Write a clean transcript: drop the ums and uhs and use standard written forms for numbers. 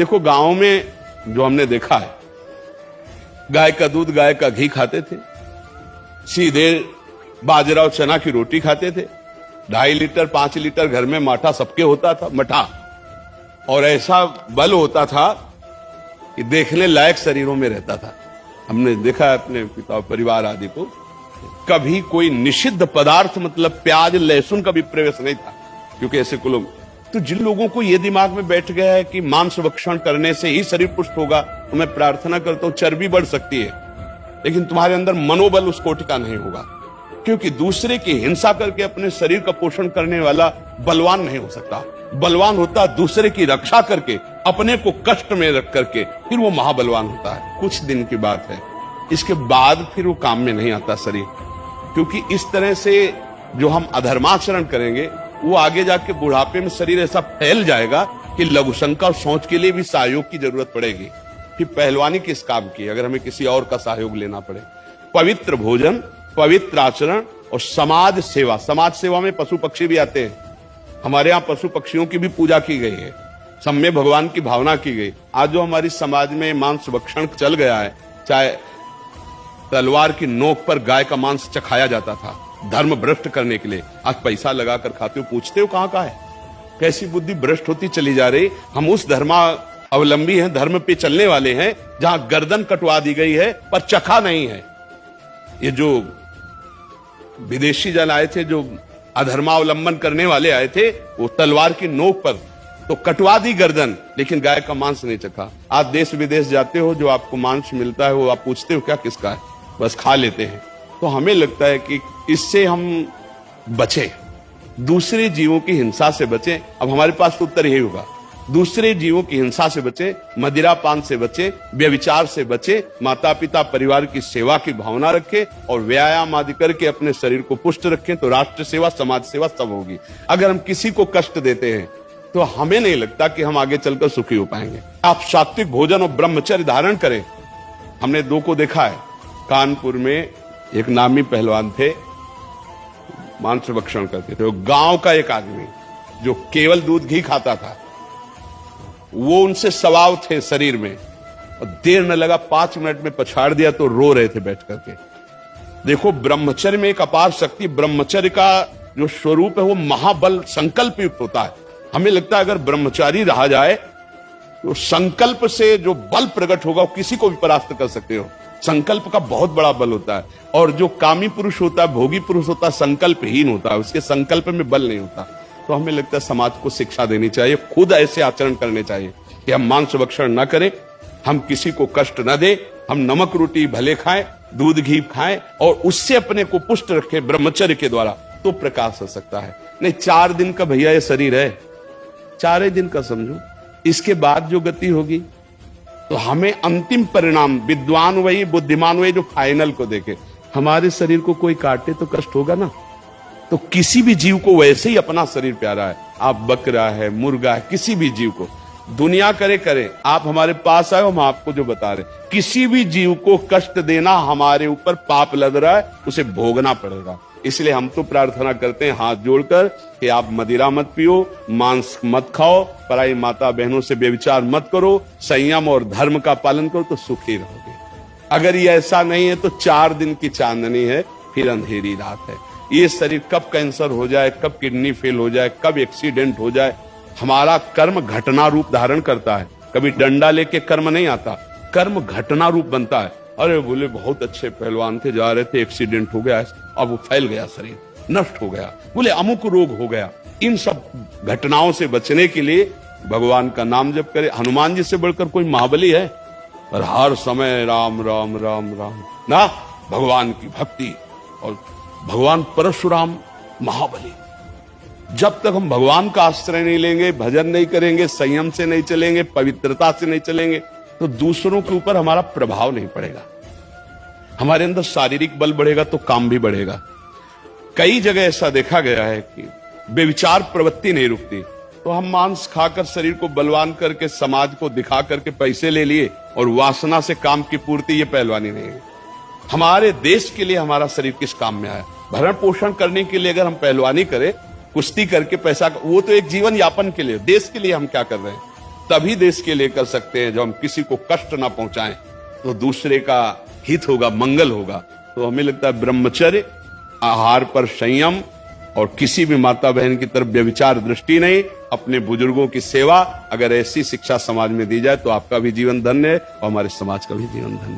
देखो गांव में जो हमने देखा है, गाय का दूध गाय का घी खाते थे, सीधे बाजरा और चना की रोटी खाते थे, 2.5 लीटर 5 लीटर घर में माठा सबके होता था, मठा, और ऐसा बल होता था कि देखने लायक शरीरों में रहता था। हमने देखा है अपने पिता परिवार आदि को, कभी कोई निषिद्ध पदार्थ मतलब प्याज लहसुन का भी प्रवेश नहीं था, क्योंकि ऐसे को लोग, तो जिन लोगों को यह दिमाग में बैठ गया है कि मांस भक्षण करने से ही शरीर पुष्ट होगा, तो मैं प्रार्थना करता हूं चर्बी बढ़ सकती है, लेकिन तुम्हारे अंदर मनोबल उस कोटि का नहीं होगा, क्योंकि दूसरे की हिंसा करके अपने शरीर का पोषण करने वाला बलवान नहीं हो सकता। बलवान होता दूसरे की रक्षा करके, अपने को कष्ट में रख करके, फिर वो महाबलवान होता है। कुछ दिन की बात है, इसके बाद फिर वो काम में नहीं आता शरीर, क्योंकि इस तरह से जो हम अधर्माचरण करेंगे वो आगे जाके बुढ़ापे में शरीर ऐसा फैल जाएगा कि लघुशंका और सोच के लिए भी सहयोग की जरूरत पड़ेगी। फिर पहलवानी किस काम की अगर हमें किसी और का सहयोग लेना पड़े। पवित्र भोजन, पवित्र आचरण और समाज सेवा। समाज सेवा में पशु पक्षी भी आते हैं। हमारे यहाँ पशु पक्षियों की भी पूजा की गई है, सब में भगवान की भावना की गई। आज जो हमारी समाज में मांस भक्षण चल गया है, चाहे तलवार की नोक पर गाय का मांस चखाया जाता था धर्म भ्रष्ट करने के लिए, आज पैसा लगाकर खाते हो, पूछते हो कहां का है। कैसी बुद्धि भ्रष्ट होती चली जा रही। हम उस धर्मावलंबी हैं, धर्म पे चलने वाले हैं, जहां गर्दन कटवा दी गई है पर चखा नहीं है। ये जो विदेशी जन आए थे, जो अधर्मावलंबन करने वाले आए थे, वो तलवार की नोक पर तो कटवा दी गर्दन, लेकिन गाय का मांस नहीं चखा। आप देश विदेश जाते हो, जो आपको मांस मिलता है वो आप पूछते हो क्या किसका है, बस खा लेते हैं। तो हमें लगता है कि इससे हम बचे, दूसरे जीवों की हिंसा से बचे। अब हमारे पास तो उत्तर यही होगा, दूसरे जीवों की हिंसा से बचे, मदिरा पान से बचे, व्यभिचार से बचे, माता पिता परिवार की सेवा की भावना रखें और व्यायाम आदि करके अपने शरीर को पुष्ट रखें, तो राष्ट्र सेवा समाज सेवा सब होगी। अगर हम किसी को कष्ट देते हैं तो हमें नहीं लगता कि हम आगे चलकर सुखी हो पाएंगे। आप सात्विक भोजन और ब्रह्मचर्य धारण करें। हमने 2 को देखा है। कानपुर में एक नामी पहलवान थे, मांस भक्षण करते थे। वो गांव का एक आदमी जो केवल दूध घी खाता था, वो उनसे सवाव थे शरीर में, और देर न लगा 5 मिनट में पछाड़ दिया तो रो रहे थे बैठ करके। देखो ब्रह्मचर्य में एक अपार शक्ति, ब्रह्मचर्य का जो स्वरूप है वो महाबल संकल्प युक्त होता है। हमें लगता है अगर ब्रह्मचारी रहा जाए तो संकल्प से जो बल प्रकट होगा वो किसी को भी परास्त कर सकते हो। संकल्प का बहुत बड़ा बल होता है, और जो कामी पुरुष होता है, भोगी पुरुष होता है, संकल्पहीन होता है, उसके संकल्प में बल नहीं होता। तो हमें लगता है समाज को शिक्षा देनी चाहिए, खुद ऐसे आचरण करने चाहिए कि हम मांस भक्षण न करें, हम किसी को कष्ट न दें, हम नमक रोटी भले खाएं, दूध घी खाएं और उससे अपने को पुष्ट रखें ब्रह्मचर्य के द्वारा, तो प्रकाश हो सकता है। नहीं 4 दिन का भैया ये शरीर है, 4 दिन का समझो, इसके बाद जो गति होगी तो हमें अंतिम परिणाम, विद्वान वही बुद्धिमान वही जो फाइनल को देखे। हमारे शरीर को कोई काटे तो कष्ट होगा ना, तो किसी भी जीव को वैसे ही अपना शरीर प्यारा है। आप बकरा है, मुर्गा है, किसी भी जीव को दुनिया करे, आप हमारे पास आए, हम आपको जो बता रहे, किसी भी जीव को कष्ट देना हमारे ऊपर पाप लग रहा है, उसे भोगना पड़ेगा। इसलिए हम तो प्रार्थना करते हैं हाथ जोड़कर कि आप मदिरा मत पियो, मांस मत खाओ, पराई माता बहनों से व्यभिचार मत करो, संयम और धर्म का पालन करो, तो सुखी रहोगे। अगर ये ऐसा नहीं है तो 4 दिन की चांदनी है, फिर अंधेरी रात है। ये शरीर कब कैंसर हो जाए, कब किडनी फेल हो जाए, कब एक्सीडेंट हो जाए, हमारा कर्म घटना रूप धारण करता है। कभी डंडा लेके कर्म नहीं आता, कर्म घटना रूप बनता है। अरे बोले बहुत अच्छे पहलवान थे, जा रहे थे, एक्सीडेंट हो गया, अब वो फैल गया, शरीर नष्ट हो गया, बोले अमुक रोग हो गया। इन सब घटनाओं से बचने के लिए भगवान का नाम जप करे। हनुमान जी से बढ़कर कोई महाबली है? और हर समय राम राम राम राम ना, भगवान की भक्ति। और भगवान परशुराम महाबली। जब तक हम भगवान का आश्रय नहीं लेंगे, भजन नहीं करेंगे, संयम से नहीं चलेंगे, पवित्रता से नहीं चलेंगे, तो दूसरों के ऊपर हमारा प्रभाव नहीं पड़ेगा। हमारे अंदर शारीरिक बल बढ़ेगा तो काम भी बढ़ेगा। कई जगह ऐसा देखा गया है कि बेविचार प्रवृत्ति नहीं रुकती, तो हम मांस खाकर शरीर को बलवान करके समाज को दिखा करके पैसे ले लिए और वासना से काम की पूर्ति, ये पहलवानी नहीं है। हमारे देश के लिए हमारा शरीर किस काम में आया? भरण पोषण करने के लिए अगर हम पहलवानी करें, कुश्ती करके पैसा, वो तो एक जीवन यापन के लिए, देश के लिए हम क्या कर रहे हैं? तभी देश के लिए कर सकते हैं जब हम किसी को कष्ट ना पहुंचाएं, तो दूसरे का हित होगा, मंगल होगा। तो हमें लगता है ब्रह्मचर्य, आहार पर संयम और किसी भी माता बहन की तरफ व्यभिचार दृष्टि नहीं, अपने बुजुर्गों की सेवा, अगर ऐसी शिक्षा समाज में दी जाए तो आपका भी जीवन धन्य है और हमारे समाज का भी जीवन धन्य है।